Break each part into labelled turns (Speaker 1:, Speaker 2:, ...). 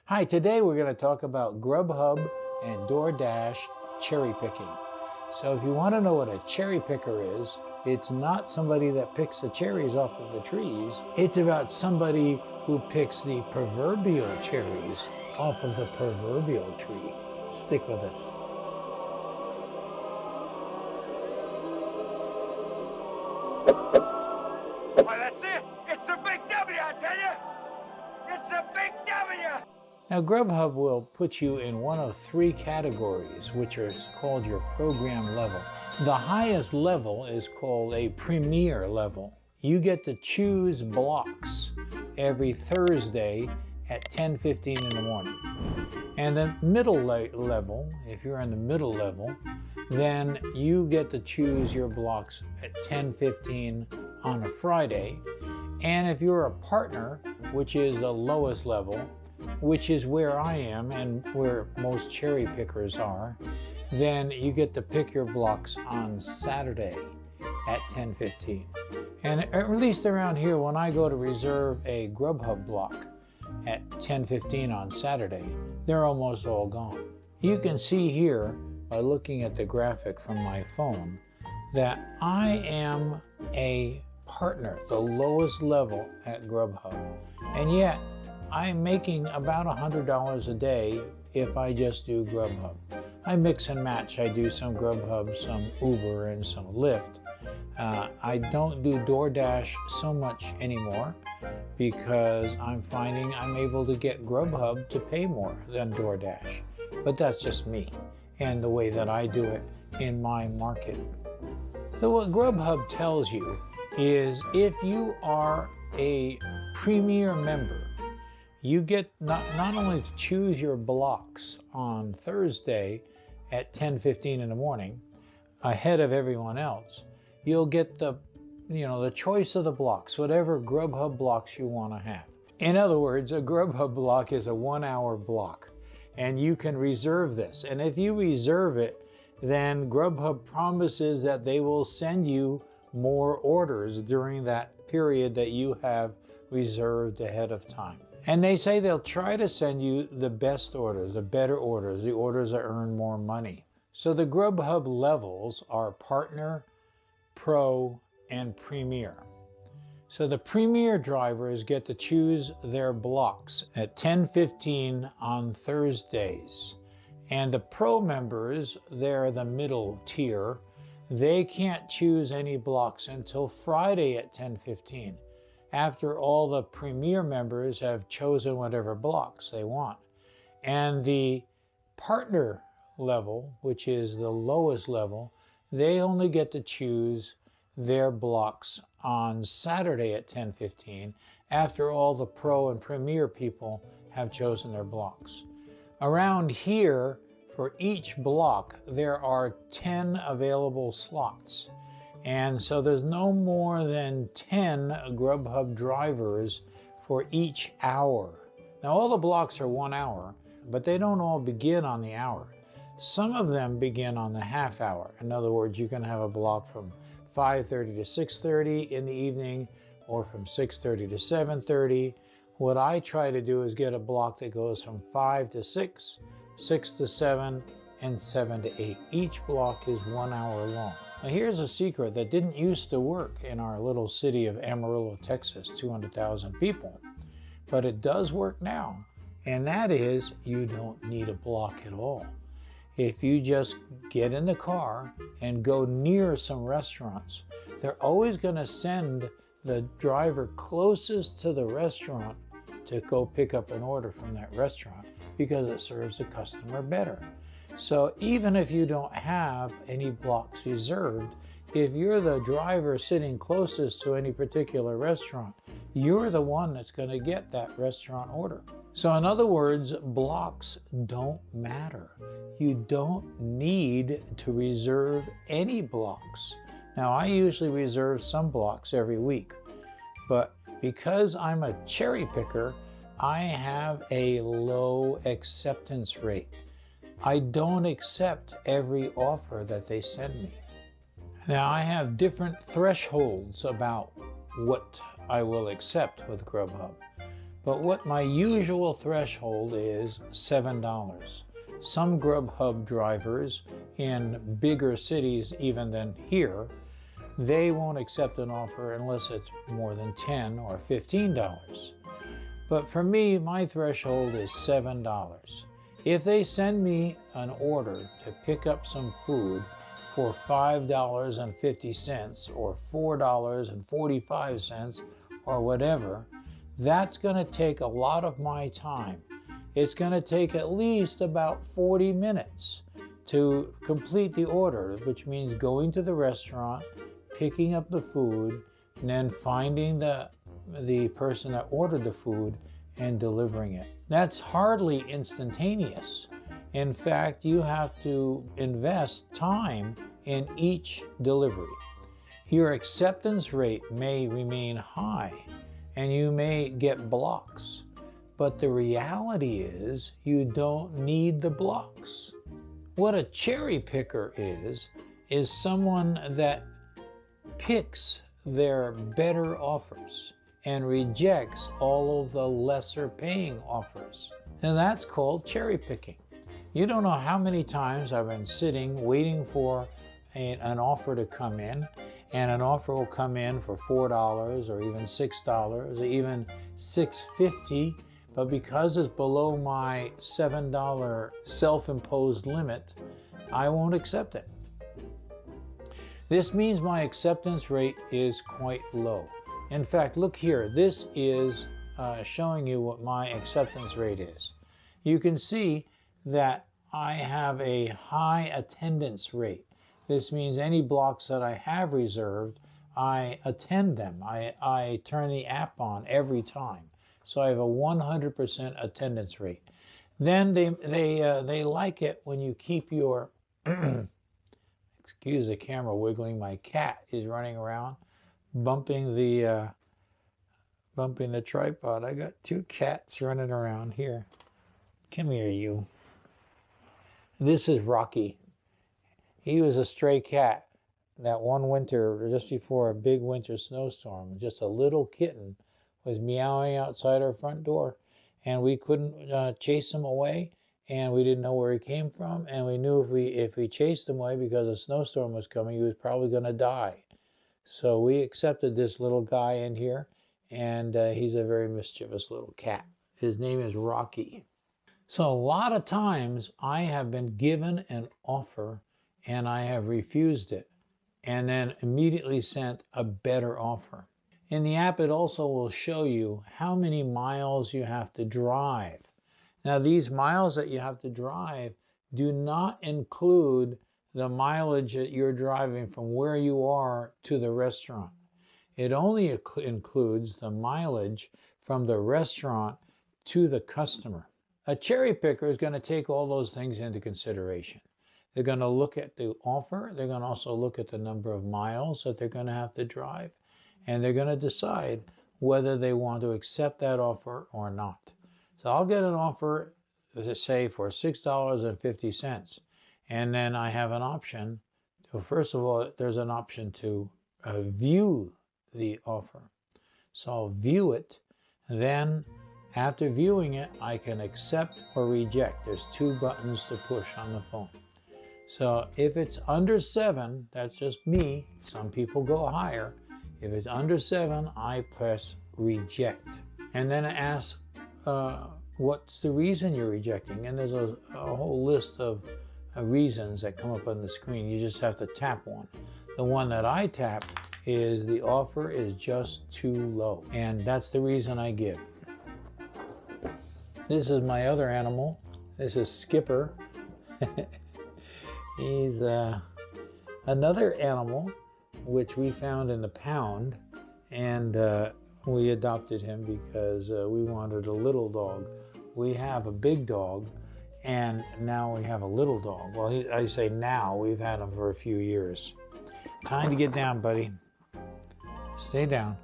Speaker 1: Hi, today we're going to talk about GrubHub and DoorDash cherry picking. So if you want to know what a cherry picker is, it's not somebody that picks the cherries off of the trees. It's about somebody who picks the proverbial cherries off of the proverbial tree. Stick with us.
Speaker 2: Why, that's it! It's a big W, I tell you! It's a big W!
Speaker 1: Now, GrubHub will put you in one of three categories, which are called your program level. The highest level is called a premier level. You get to choose blocks every Thursday at 10:15 in the morning. And the middle level, if you're in the middle level, then you get to choose your blocks at 10:15 on a Friday. And if you're a partner, which is the lowest level, which is where I am and where most cherry pickers are, then you get to pick your blocks on Saturday at 10:15. And at least around here, when I go to reserve a GrubHub block at 10:15 on Saturday, they're almost all gone. You can see here by looking at the graphic from my phone that I am a partner, the lowest level at GrubHub. And yet, I'm making about $100 a day if I just do GrubHub. I mix and match. I do some GrubHub, some Uber, and some Lyft. I don't do DoorDash so much anymore because I'm finding I'm able to get GrubHub to pay more than DoorDash. But that's just me and the way that I do it in my market. So what GrubHub tells you is if you are a premier member, you get not only to choose your blocks on Thursday at 10:15 in the morning ahead of everyone else, you'll get the choice of the blocks, whatever GrubHub blocks you want to have. In other words, a GrubHub block is a 1-hour block, and you can reserve this. And if you reserve it, then GrubHub promises that they will send you more orders during that period that you have reserved ahead of time. And they say they'll try to send you the best orders, the better orders, the orders that earn more money. So the GrubHub levels are partner, pro, and premier. So the premier drivers get to choose their blocks at 10:15 on Thursdays. And the pro members, they're the middle tier, they can't choose any blocks until Friday at 10:15. After all the premier members have chosen whatever blocks they want. And the partner level, which is the lowest level, they only get to choose their blocks on Saturday at 10:15 after all the pro and premier people have chosen their blocks. Around here, for each block, there are 10 available slots. And so there's no more than 10 GrubHub drivers for each hour. Now all the blocks are 1 hour, but they don't all begin on the hour. Some of them begin on the half hour. In other words, you can have a block from 5:30 to 6:30 in the evening or from 6:30 to 7:30. What I try to do is get a block that goes from 5 to 6, 6 to 7, and 7 to 8. Each block is 1 hour long. Now here's a secret that didn't used to work in our little city of Amarillo, Texas, 200,000 people, but it does work now, and that is you don't need a block at all. If you just get in the car and go near some restaurants, they're always going to send the driver closest to the restaurant to go pick up an order from that restaurant because it serves the customer better. So even if you don't have any blocks reserved, if you're the driver sitting closest to any particular restaurant, you're the one that's going to get that restaurant order. So in other words, blocks don't matter. You don't need to reserve any blocks. Now, I usually reserve some blocks every week, but because I'm a cherry picker, I have a low acceptance rate. I don't accept every offer that they send me. Now, I have different thresholds about what I will accept with GrubHub. But what my usual threshold is $7. Some GrubHub drivers in bigger cities even than here, they won't accept an offer unless it's more than $10 or $15. But for me, my threshold is $7. If they send me an order to pick up some food for $5.50 or $4.45 or whatever, that's going to take a lot of my time. It's going to take at least about 40 minutes to complete the order, which means going to the restaurant, picking up the food, and then finding the person that ordered the food and delivering it. That's hardly instantaneous. In fact, you have to invest time in each delivery. Your acceptance rate may remain high and you may get blocks, but the reality is you don't need the blocks. What a cherry picker is someone that picks their better offers and rejects all of the lesser paying offers. And that's called cherry picking. You don't know how many times I've been sitting waiting for an offer to come in, and an offer will come in for $4 or even $6 or even $6.50, but because it's below my $7 self-imposed limit, I won't accept it. This means my acceptance rate is quite low. In fact, look here, this is showing you what my acceptance rate is. You can see that I have a high attendance rate. This means any blocks that I have reserved, I attend them. I turn the app on every time. So I have a 100% attendance rate. Then they like it when you keep your, excuse the camera wiggling, my cat is running around, bumping the tripod. I got two cats running around here. Come here, you. This is Rocky. He was a stray cat that one winter, just before a big winter snowstorm. Just a little kitten was meowing outside our front door, and we couldn't chase him away, and we didn't know where he came from, and we knew if we chased him away because a snowstorm was coming, he was probably going to die. So we accepted this little guy in here, and he's a very mischievous little cat. His name is Rocky. So a lot of times I have been given an offer and I have refused it and then immediately sent a better offer. In the app, it also will show you how many miles you have to drive. Now, these miles that you have to drive do not include the mileage that you're driving from where you are to the restaurant. It only includes the mileage from the restaurant to the customer. A cherry picker is going to take all those things into consideration. They're going to look at the offer. They're going to also look at the number of miles that they're going to have to drive. And they're going to decide whether they want to accept that offer or not. So I'll get an offer, say, for $6.50. And then I have an option. So first of all, there's an option to view the offer. So I'll view it. Then after viewing it, I can accept or reject. There's two buttons to push on the phone. So if it's under 7, that's just me. Some people go higher. If it's under 7, I press reject. And then it asks, what's the reason you're rejecting? And there's a whole list of reasons that come up on the screen. You just have to tap one. The one that I tap is the offer is just too low. And that's the reason I give. This is my other animal. This is Skipper. He's another animal which we found in the pound, and we adopted him because we wanted a little dog. We have a big dog, and now we have a little dog. Well, I say now, we've had him for a few years. Time to get down, buddy. Stay down.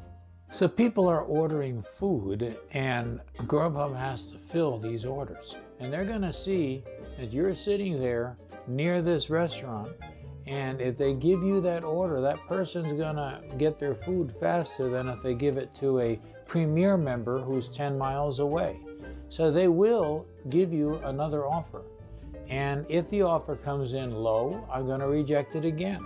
Speaker 1: So people are ordering food, and GrubHub has to fill these orders. And they're going to see that you're sitting there near this restaurant, and if they give you that order, that person's going to get their food faster than if they give it to a Premier member who's 10 miles away. So they will give you another offer. And if the offer comes in low, I'm going to reject it again.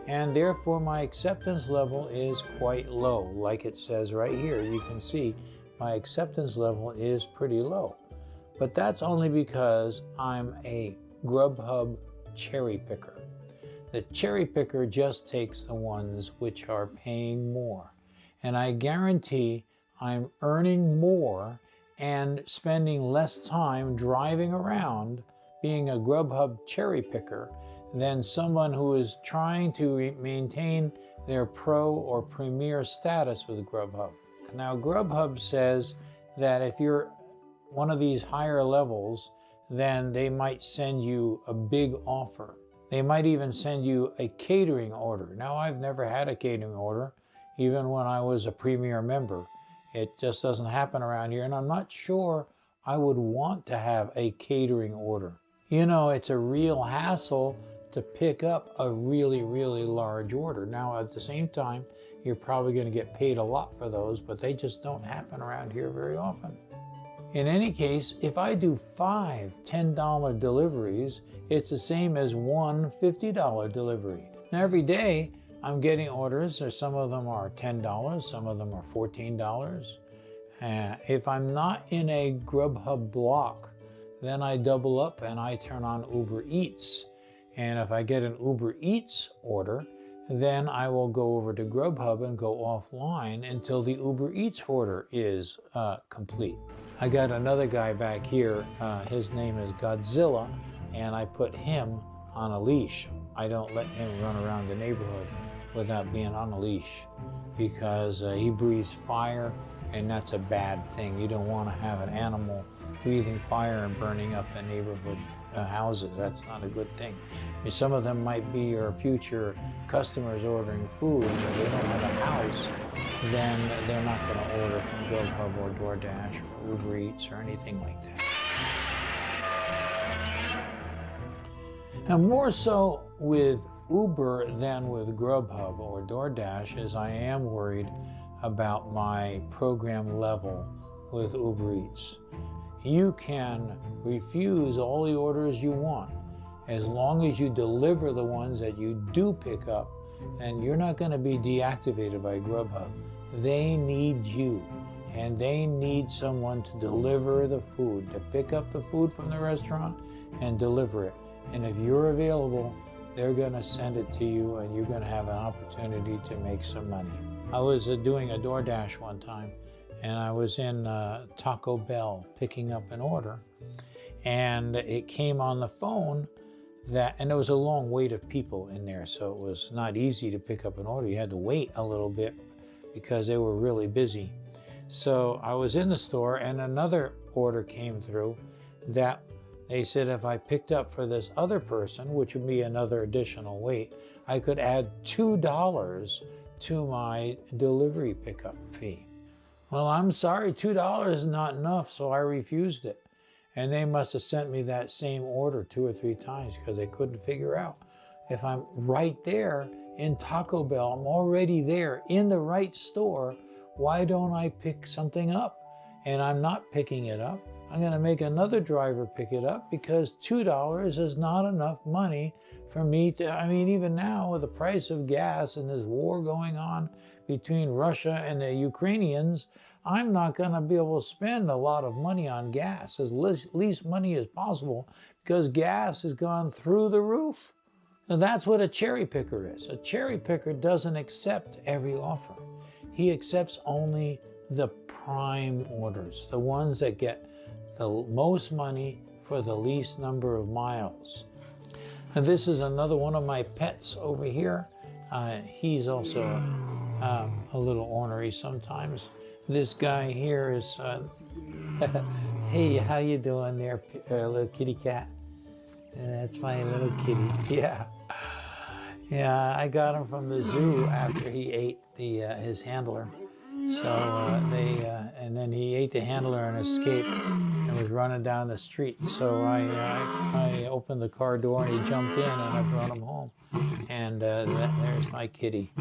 Speaker 1: And therefore my acceptance level is quite low. Like it says right here, you can see my acceptance level is pretty low. But that's only because I'm a GrubHub cherry picker. The cherry picker just takes the ones which are paying more. And I guarantee I'm earning more and spending less time driving around being a GrubHub cherry picker than someone who is trying to maintain their pro or premier status with GrubHub. Now, GrubHub says that if you're one of these higher levels, then they might send you a big offer. They might even send you a catering order. Now, I've never had a catering order, even when I was a premier member. It just doesn't happen around here, and I'm not sure I would want to have a catering order. You know, it's a real hassle to pick up a really, really large order. Now, at the same time, you're probably going to get paid a lot for those, but they just don't happen around here very often. In any case, if I do 5 $10 deliveries, it's the same as one $50 delivery. Now, every day I'm getting orders, or some of them are $10, some of them are $14. If I'm not in a GrubHub block, then I double up and I turn on Uber Eats. And if I get an Uber Eats order, then I will go over to GrubHub and go offline until the Uber Eats order is complete. I got another guy back here, his name is Godzilla, and I put him on a leash. I don't let him run around the neighborhood without being on a leash because he breathes fire, and that's a bad thing. You don't want to have an animal breathing fire and burning up the neighborhood houses. That's not a good thing. I mean, some of them might be your future customers ordering food, and if they don't have a house, then they're not going to order from GrubHub or DoorDash or Uber Eats or anything like that. And more so with Uber than with GrubHub or DoorDash is I am worried about my program level with Uber Eats. You can refuse all the orders you want as long as you deliver the ones that you do pick up, and you're not going to be deactivated by GrubHub. They need you, and they need someone to deliver the food, to pick up the food from the restaurant and deliver it. And if you're available, they're going to send it to you, and you're going to have an opportunity to make some money. I was doing a DoorDash one time, and I was in Taco Bell picking up an order, and it came on the phone and there was a long wait of people in there, so it was not easy to pick up an order. You had to wait a little bit because they were really busy. So I was in the store, and another order came through that they said if I picked up for this other person, which would be another additional wait, I could add $2 to my delivery pickup fee. Well, I'm sorry, $2 is not enough, so I refused it. And they must have sent me that same order 2 or 3 times because they couldn't figure out. If I'm right there in Taco Bell, I'm already there in the right store, why don't I pick something up? And I'm not picking it up. I'm going to make another driver pick it up because $2 is not enough money for me to, I mean, even now with the price of gas and this war going on between Russia and the Ukrainians, I'm not going to be able to spend a lot of money on gas, as least money as possible, because gas has gone through the roof. And that's what a cherry picker is. A cherry picker doesn't accept every offer. He accepts only the prime orders, the ones that get the most money for the least number of miles. And this is another one of my pets over here. He's also a little ornery sometimes. This guy here is, hey, how you doing there, little kitty cat? That's my little kitty, yeah. Yeah, I got him from the zoo after he ate his handler. So and then he ate the handler and escaped and was running down the street. So I opened the car door and he jumped in and I brought him home. And there's my kitty.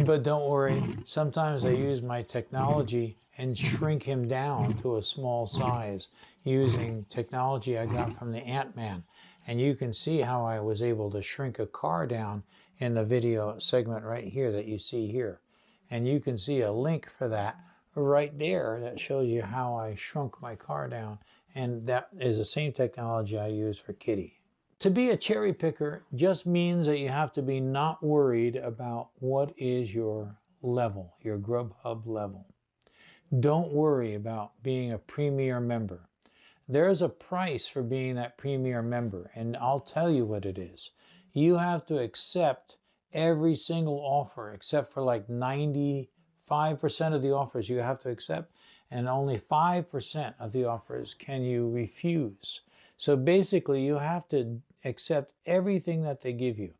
Speaker 1: But don't worry, sometimes I use my technology and shrink him down to a small size using technology I got from the Ant-Man. And you can see how I was able to shrink a car down in the video segment right here that you see here. And you can see a link for that right there that shows you how I shrunk my car down. And that is the same technology I use for Kitty. To be a cherry picker just means that you have to be not worried about what is your level, your GrubHub level. Don't worry about being a premier member. There's a price for being that premier member, and I'll tell you what it is. You have to accept every single offer, except for like 95% of the offers you have to accept, and only 5% of the offers can you refuse. So basically, you have to accept everything that they give you.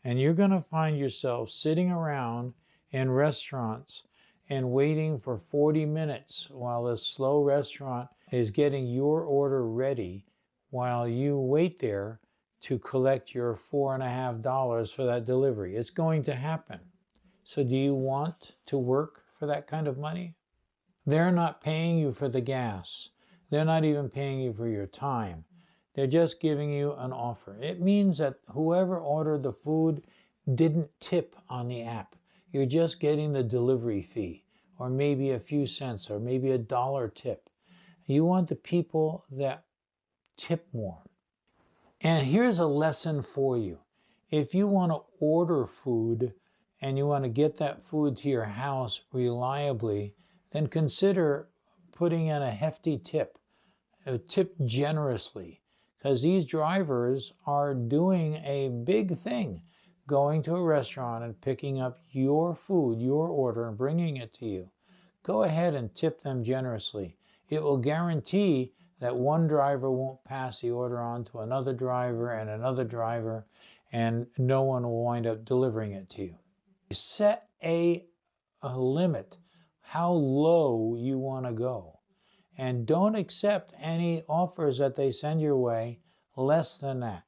Speaker 1: And you're going to find yourself sitting around in restaurants and waiting for 40 minutes while this slow restaurant is getting your order ready while you wait there to collect your $4.50 for that delivery. It's going to happen. So do you want to work for that kind of money? They're not paying you for the gas. They're not even paying you for your time. They're just giving you an offer. It means that whoever ordered the food didn't tip on the app. You're just getting the delivery fee, or maybe a few cents, or maybe $1 tip. You want the people that tip more. And here's a lesson for you. If you want to order food and you want to get that food to your house reliably, then consider putting in a hefty tip. Tip generously, because these drivers are doing a big thing, going to a restaurant and picking up your food, your order, and bringing it to you. Go ahead and tip them generously. It will guarantee that one driver won't pass the order on to another driver, and no one will wind up delivering it to you. Set a limit, how low you want to go. And don't accept any offers that they send your way less than that.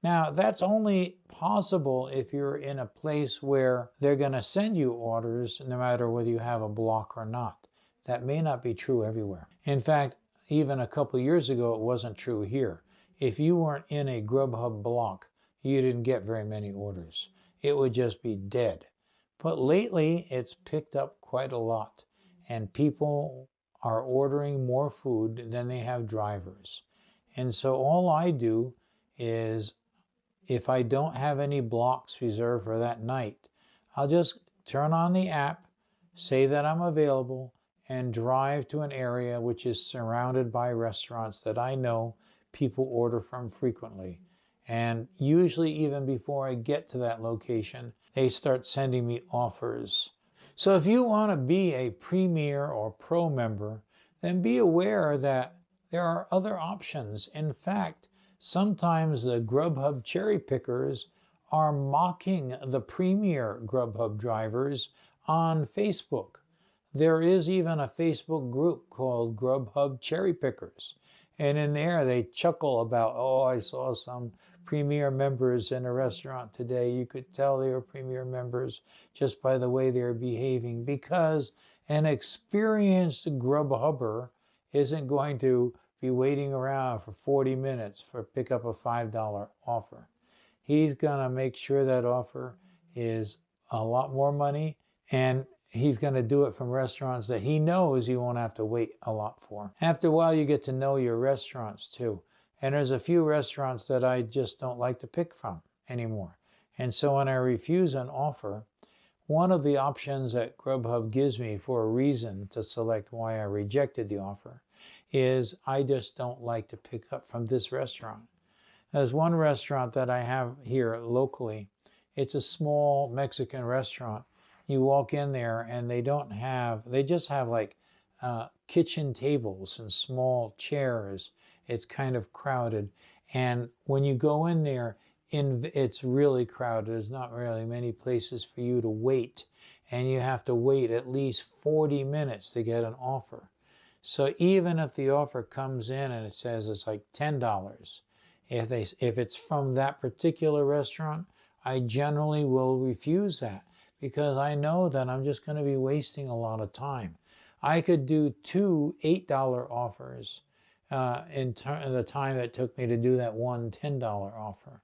Speaker 1: Now, that's only possible if you're in a place where they're going to send you orders no matter whether you have a block or not. That may not be true everywhere. In fact, even a couple years ago, it wasn't true here. If you weren't in a GrubHub block, you didn't get very many orders. It would just be dead. But lately, it's picked up quite a lot, and people are ordering more food than they have drivers. And so all I do is, if I don't have any blocks reserved for that night, I'll just turn on the app, say that I'm available, and drive to an area which is surrounded by restaurants that I know people order from frequently. And usually even before I get to that location, they start sending me offers. So if you want to be a Premier or Pro member, then be aware that there are other options. In fact, sometimes the GrubHub cherry pickers are mocking the Premier GrubHub drivers on Facebook. There is even a Facebook group called GrubHub Cherry Pickers. And in there they chuckle about, oh, I saw some Premier members in a restaurant today. You could tell they were Premier members just by the way they're behaving, because an experienced GrubHubber isn't going to be waiting around for 40 minutes for pick up a $5 offer. He's going to make sure that offer is a lot more money, and he's going to do it from restaurants that he knows he won't have to wait a lot for. After a while, you get to know your restaurants too. And there's a few restaurants that I just don't like to pick from anymore. And so when I refuse an offer, one of the options that GrubHub gives me for a reason to select why I rejected the offer is I just don't like to pick up from this restaurant. There's one restaurant that I have here locally. It's a small Mexican restaurant. You walk in there and they just have like kitchen tables and small chairs. It's kind of crowded. And when you go in there, it's really crowded. There's not really many places for you to wait. And you have to wait at least 40 minutes to get an offer. So even if the offer comes in and it says it's like $10, if it's from that particular restaurant, I generally will refuse that, because I know that I'm just going to be wasting a lot of time. I could do 2 $8 offers in the time that it took me to do that one $10 offer.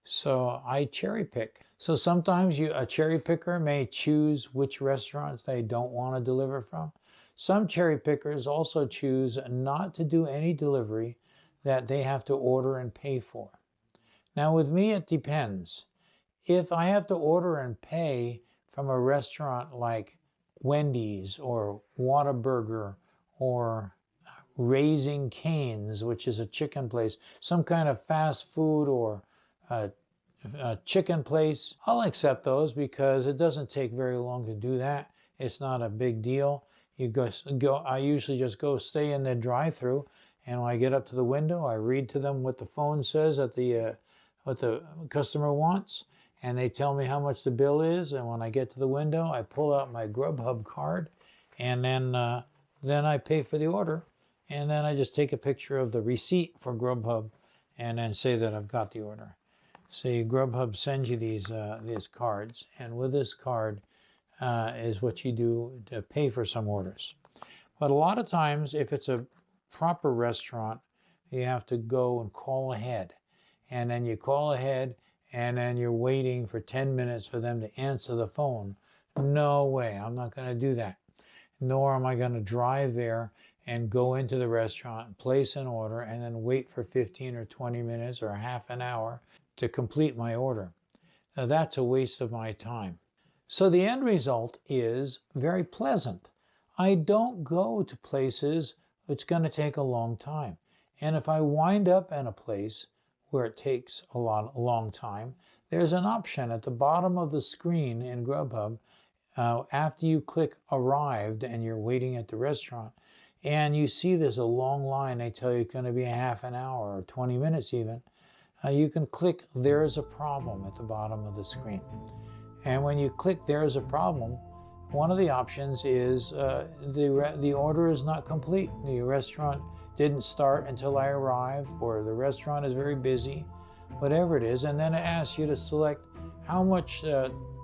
Speaker 1: So I cherry pick. So sometimes a cherry picker may choose which restaurants they don't want to deliver from. Some cherry pickers also choose not to do any delivery that they have to order and pay for. Now with me, it depends. If I have to order and pay from a restaurant like Wendy's or Whataburger or Raising Cane's, which is a chicken place, some kind of fast food or a chicken place, I'll accept those because it doesn't take very long to do that. It's not a big deal. I usually just go stay in the drive-thru, and when I get up to the window, I read to them what the phone says what the customer wants, and they tell me how much the bill is. And when I get to the window, I pull out my GrubHub card, and then I pay for the order, and then I just take a picture of the receipt for GrubHub, and then say that I've got the order. See, GrubHub sends you these cards, and with this card is what you do to pay for some orders. But a lot of times, if it's a proper restaurant, you have to go and call ahead. And then you call ahead, and then you're waiting for 10 minutes for them to answer the phone. No way, I'm not going to do that. Nor am I going to drive there and go into the restaurant, place an order, and then wait for 15 or 20 minutes or half an hour to complete my order. Now, that's a waste of my time. So the end result is very pleasant. I don't go to places it's going to take a long time. And if I wind up in a place where it takes a long time, there's an option at the bottom of the screen in GrubHub after you click arrived and you're waiting at the restaurant, and you see there's a long line. They tell you it's going to be a half an hour or 20 minutes even. You can click there's a problem at the bottom of the screen. And when you click there's a problem, one of the options is the order is not complete. The restaurant didn't start until I arrived, or the restaurant is very busy, whatever it is. And then it asks you to select how much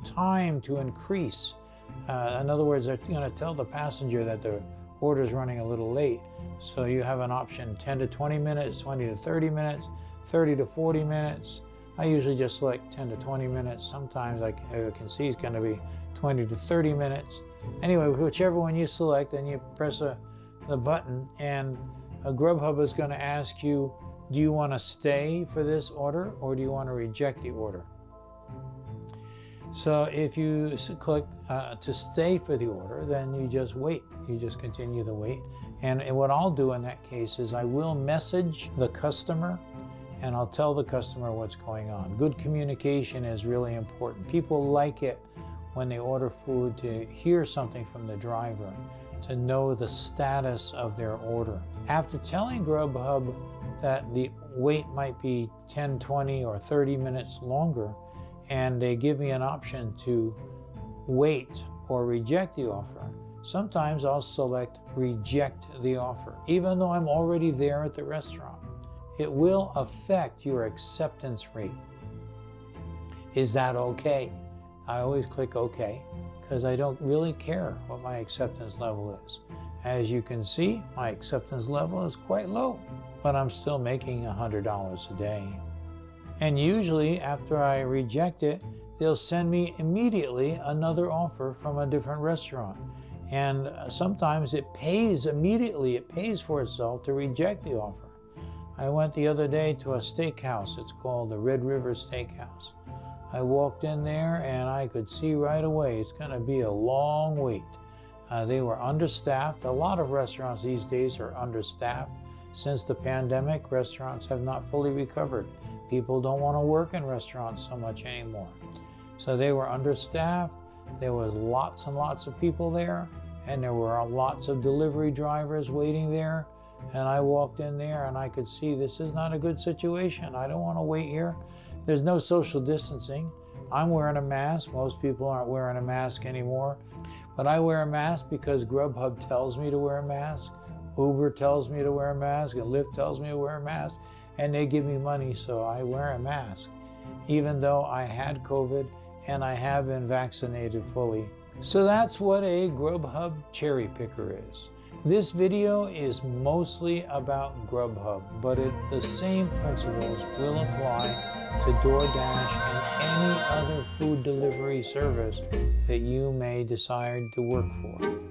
Speaker 1: time to increase. In other words, they're going to tell the passenger that the order is running a little late. So you have an option 10 to 20 minutes, 20 to 30 minutes, 30 to 40 minutes. I usually just select 10 to 20 minutes. Sometimes I can see it's going to be 20 to 30 minutes. Anyway, whichever one you select, then you press the button, and GrubHub is going to ask you, do you want to stay for this order or do you want to reject the order? So if you click to stay for the order, then you just wait. You just continue the wait. And what I'll do in that case is I will message the customer, and I'll tell the customer what's going on. Good communication is really important. People like it when they order food to hear something from the driver, to know the status of their order. After telling GrubHub that the wait might be 10, 20, or 30 minutes longer, and they give me an option to wait or reject the offer, sometimes I'll select reject the offer, even though I'm already there at the restaurant. It will affect your acceptance rate. Is that okay? I always click OK, because I don't really care what my acceptance level is. As you can see, my acceptance level is quite low, but I'm still making $100 a day. And usually after I reject it, they'll send me immediately another offer from a different restaurant. And sometimes it pays immediately. It pays for itself to reject the offer. I went the other day to a steakhouse. It's called the Red River Steakhouse. I walked in there and I could see right away it's going to be a long wait. They were understaffed. A lot of restaurants these days are understaffed. Since the pandemic, restaurants have not fully recovered. People don't want to work in restaurants so much anymore. So they were understaffed. There was lots and lots of people there, and there were lots of delivery drivers waiting there. And I walked in there and I could see this is not a good situation. I don't want to wait here. There's no social distancing. I'm wearing a mask. Most people aren't wearing a mask anymore. But I wear a mask because GrubHub tells me to wear a mask. Uber tells me to wear a mask, and Lyft tells me to wear a mask, and they give me money, so I wear a mask. Even though I had COVID and I have been vaccinated fully. So that's what a GrubHub cherry picker is. This video is mostly about GrubHub, but the same principles will apply to DoorDash and any other food delivery service that you may decide to work for.